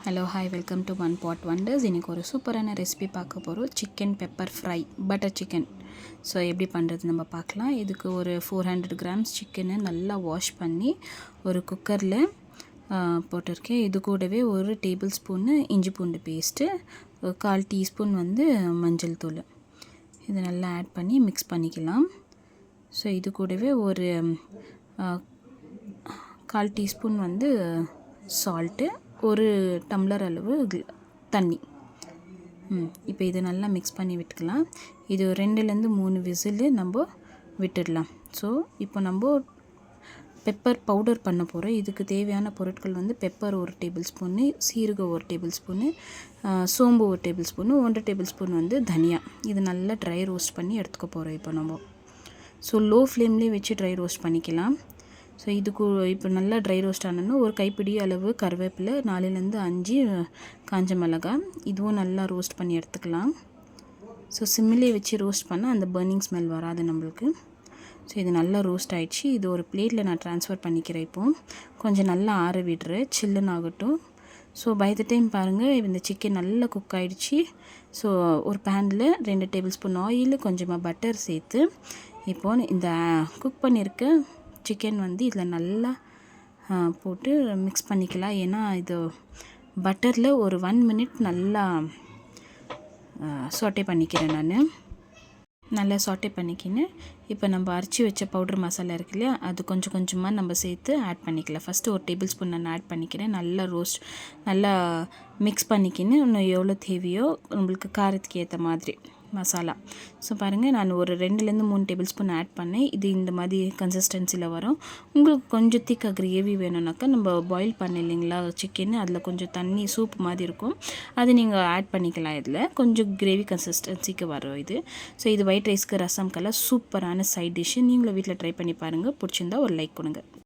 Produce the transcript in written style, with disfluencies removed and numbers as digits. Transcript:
Hello hi welcome to one pot wonders. இன்றைக்கி ஒரு சூப்பரான ரெசிபி பார்க்க போகிறோம். Chicken pepper fry, butter chicken. So எப்படி பண்ணுறது நம்ம பார்க்கலாம். இதுக்கு ஒரு 400 கிராம்ஸ் சிக்கனை நல்லா வாஷ் பண்ணி ஒரு குக்கரில் போட்டிருக்கேன். இது கூடவே ஒரு டேபிள் ஸ்பூன்னு இஞ்சி பூண்டு பேஸ்ட்டு, 1/4 டீஸ்பூன் மஞ்சள் தூள், இது நல்லா ஆட் பண்ணி மிக்ஸ் பண்ணிக்கலாம். ஸோ இது கூடவே ஒரு 1/4 டீஸ்பூன் சால்ட்டு, ஒரு டம்ளர் அளவு தண்ணி. இப்போ இது நல்லா மிக்ஸ் பண்ணி விட்டுக்கலாம். இது 2-3 விசில் நம்ம விட்டுடலாம். ஸோ இப்போ நம்ம பெப்பர் பவுடர் பண்ண போகிறோம். இதுக்கு தேவையான பொருட்கள் பெப்பர் 1 டேபிள் ஸ்பூனு, சீரகம் 1 டேபிள் ஸ்பூனு, சோம்பு 1 டேபிள் ஸ்பூனு, 1 டேபிள் ஸ்பூன் தனியா. இது நல்லா ட்ரை ரோஸ்ட் பண்ணி எடுத்துக்க போகிறோம் இப்போ நம்ம. ஸோ லோ ஃப்ளேம்லேயே வச்சு ட்ரை ரோஸ்ட் பண்ணிக்கலாம். ஸோ இதுக்கு இப்போ நல்லா ட்ரை ரோஸ்ட் ஆனோன்னா ஒரு கைப்பிடி அளவு கருவேப்பிலை, 4-5 காஞ்ச மிளகாய், இதுவும் நல்லா ரோஸ்ட் பண்ணி எடுத்துக்கலாம். ஸோ சிம்மிலே வச்சு ரோஸ்ட் பண்ணால் அந்த பர்னிங் ஸ்மெல் வராது நம்மளுக்கு. ஸோ இது நல்லா ரோஸ்ட் ஆகிடுச்சு. இது ஒரு பிளேட்டில் நான் ட்ரான்ஸ்ஃபர் பண்ணிக்கிறேன். இப்போது கொஞ்சம் நல்லா ஆற விடுறேன், சில்லுன்னு ஆகட்டும். ஸோ பை த டைம் பாருங்கள், இந்த சிக்கன் நல்லா குக் ஆகிடுச்சு. ஸோ ஒரு பேனில் 2 டேபிள் ஸ்பூன் ஆயில், கொஞ்சமாக பட்டர் சேர்த்து இப்போது இந்த குக் பண்ணியிருக்க சிக்கன் இதில் நல்லா போட்டு மிக்ஸ் பண்ணிக்கலாம். ஏன்னா இது பட்டரில் ஒரு 1 மினிட் நல்லா சாட்டே பண்ணிக்கிறேன் நான். நல்லா சாட்டே பண்ணிக்கின்னு இப்போ நம்ம அரைச்சி வச்ச பவுடர் மசாலா இருக்கு இல்லையா, அது கொஞ்சம் கொஞ்சமாக நம்ம சேர்த்து ஆட் பண்ணிக்கலாம். ஃபஸ்ட்டு 1 டேபிள் ஸ்பூன் நான் ஆட் பண்ணிக்கிறேன். நல்லா மிக்ஸ் பண்ணிக்கின்னு இன்னும் எவ்வளோ தேவையோ நம்மளுக்கு காரத்துக்கு ஏற்ற மாதிரி மசாலா. ஸோ பாருங்கள், நான் ஒரு 2-3 டேபிள் ஸ்பூன் ஆட் பண்ணேன். இது இந்த மாதிரி கன்சிஸ்டன்சியில் வரும். உங்களுக்கு கொஞ்சம் திக்காக கிரேவி வேணும்னாக்கா நம்ம பாயில் பண்ண இல்லைங்களா சிக்கன், அதில் கொஞ்சம் தண்ணி சூப் மாதிரி இருக்கும், அது நீங்கள் ஆட் பண்ணிக்கலாம். இதில் கொஞ்சம் கிரேவி கன்சிஸ்டன்சிக்கு வரும் இது. ஸோ இது ஒயிட் ரைஸ்க்கு, ரசம்க்கெல்லாம் சூப்பரான சைட் டிஷ்ஷு. நீங்களும் வீட்டில் ட்ரை பண்ணி பாருங்கள். பிடிச்சிருந்தா ஒரு லைக் கொடுங்க.